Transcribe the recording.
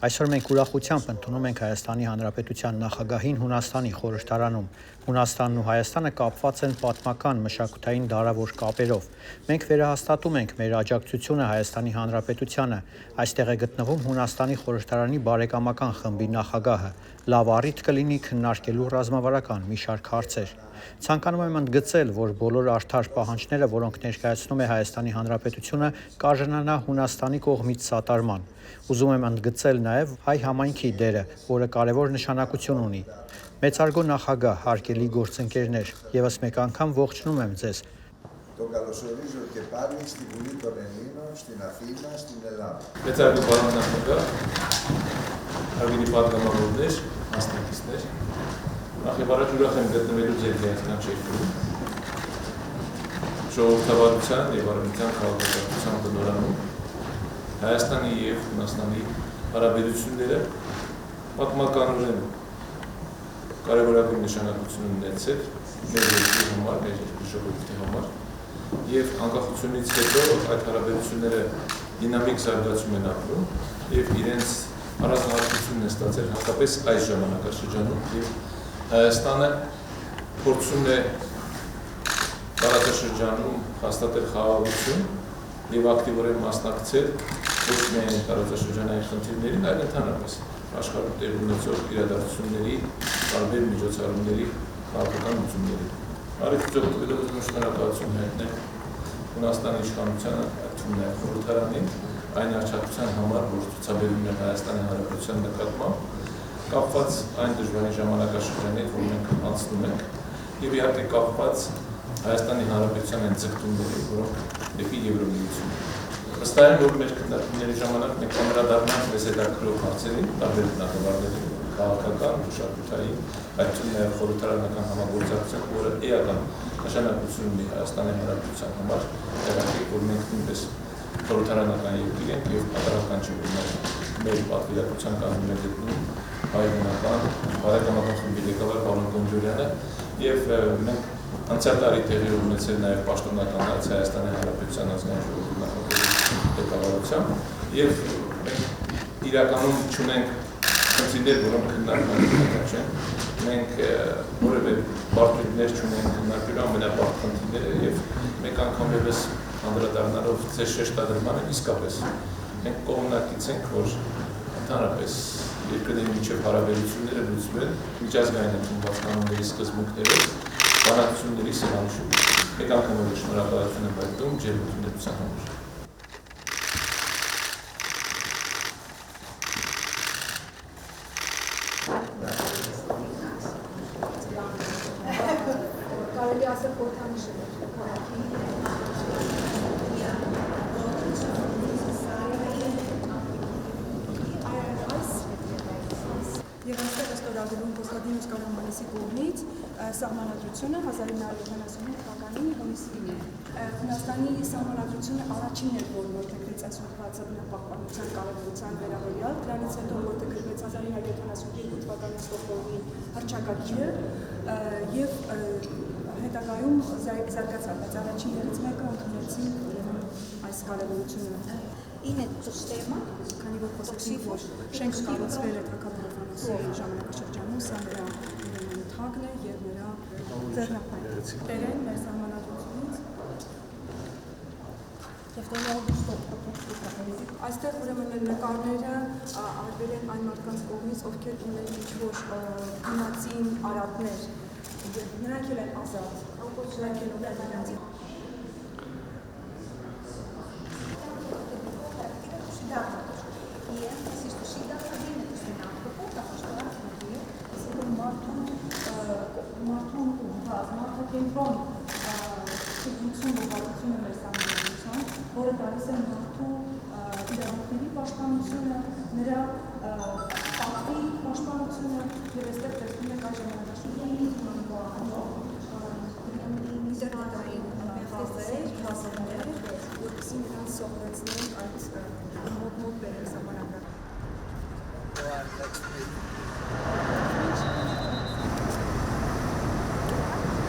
Այսօր մենք ուրախությամբ ընդունում ենք Հայաստանի Հանրապետության նախագահին Հունաստանի խորհրդարանում։ Հունաստանն ու Հայաստանը կապված են պատմական մշակութային դարավոր կապերով։ Մենք վերահաստատում ենք մեր աջակցությունը Հայաստանի Հանրապետությանը։ Այստեղ է գտնվում Հունաստանի խորհրդարանի բարեկամական խմբի նախագահը։ Լավ առիթ կլինի քննարկելու ռազմավարական մի շարք հարցեր։ Ցանկանում եմ ընդգծել, որ բոլոր արդար պահանջները, որոնք ներկայացնում է Հայաստանի Հանրապետությունը, կարժանանա Հունաստանի կողմից սատարման։ Ուզում եմ ընդգծել նաև հայ համայնքի դերը, որը կարևոր նշանակություն ունի։ Մեծարգո նախագահ, հարգելի գործընկերներ, եւս մեկ անգամ ողջունում եմ ձեզ։ Մեծարգո պարոն նախագահ, հարգելի պատգամավորներ, մասնակիցներ, նախ ուրախ եմ գտնվելու ձեր հայաստան շեյքերում, ժողովրդավարության եւ արևմտյան քաղաքականության բնորանում Հայաստանի եւ Հունաստանի հարաբերությունները պատմականորեն կարևորագույն նշանակություն ունեցել մեր երկրի համար, մեր երկրի ժողովրդի համար եւ անկախությունից հետո այդ հարաբերությունները դինամիկ զարգացում են ապրում եւ իրենց առանձնահատկությունն է ստացել հատկապես այս ժամանակաշրջանում եւ Հայաստանը փորձում է տարածաշրջանում հաստատել խաղաղություն եւ ակտիվորեն մասնակցել ոչ միայն տարածաշրջանային խնդիրներին, այլ ընդհանրապես աշխարհում տեղի ունեցող իրադարձությունների, տարբեր միջոցառումների քաղաքական լուծումների։ Արիթ ձգտվելով ուզում շնորհակալություն հայտնել Հունաստանի իշխանությանը, այդ թվում նաև խորհրդարանին, այն աջակցության համար, որ ցուցաբերում է Հայաստանի Հանրապետության նկատմամբ, կապված այն դժվարին ժամանակաշրջանի հետ, որ մենք անցնում ենք, եւ իհարկե կապված Հայաստանի Հանրապետության այն ձգտումների, որոնք դեպի Եվրոմիություն են։ Վստահ եմ, որ մեր քննարկումների ժամանակ մենք կանդրադառնանք մեզ հետաքրքրող հարցերին, տարբեր բնագավառների, քաղաքական, մշակութային, այդ թվում նաև խորհրդարանական համագործակցության, որը էական նշանակություն ունի Հայաստանի Հանրապետության համար, տեղեկացեք, որ մենք նույնպես խորհրդարանական երկիր ենք եւ պատահական չէ, որ մեր պատվիրակության կազմում է գտնում հայ-հունական բարեկամական խմբի ղեկավար Պարոն Գոնջորյանը եւ մենք անցյալ տարի տեղի ունեցել նաև պաշտոնական այց Հայաստանի Հանրապետության ազգային ժողովի նախագահի ղեկավարությամբ եւ մենք իրականում չունենք խնդիրներ, որոնք քննարկման չեն։ Մենք որևէ բարդություններ չունենք քննարկելու ամենաբարդ խնդիրները եւ մեկ անգամ եւս անդրադառնալով ձեր շեշտադրմանը իսկապես մենք կողմնակից ենք, որ ընդհանրապես երկրների միջև հարաբերությունները լուծվել միջազգային ընդունված կանոնների սկզբունքներով բանակցությունների սեղանշում։ Մեկ անգամ շնորհակալություն եմ հայտնում ձեր ընդունելության համար։ Կարելի ասել խորհրդանիշ է քաղաքի Եվ այստեղ է ստորագրվում Կոստանդինոս Կարամանեսի կողմից սահմանադրությունը 1975 թվականի հունիսին։ Հունաստանի սահմանադրությունը առաջինն էր, որ որդեգրեց այս հոդվածը բնապահպանության կարևորության վերաբերյալ, դրանից հետո որդեգրվեց 1972 թվականի Ստոկհոլմի հռչակագիրը եւ հետագայում զարգացավ, բայց առաջիններից մեկը ընդունեցին այս կարևորությունը։ In это система, քանի որ խոսեցինք, որ շենք կառուցվել է թագավորականոսի ժամանակաշրջանում, սա նրա թագն է եւ նրա ձեռնարկները։ Տերեն մեր սահմանադրությունից այստեղ ուրեմն նկարները արվել են այն մարդկանց կողմից, ովքեր ունեն ինչ-որ դիմացին արատներ, նրանք էլ են ազատ, նրանք էլ ունեն Да. И emphasis to see that again is the output of the story. Մարդուն մարդակենտրոն շինություն ուղղությունը մեր սահմանադրության, որը տալիս է մարդու դրամատների պաշտպանությունը, նրա պատվի պաշտպանությունը եւ այստեղ տեսնում եք այս ժամանակաշրջանի ինտերնետային խաղեր, որպեսզի նրանց սովորեցնենք այդ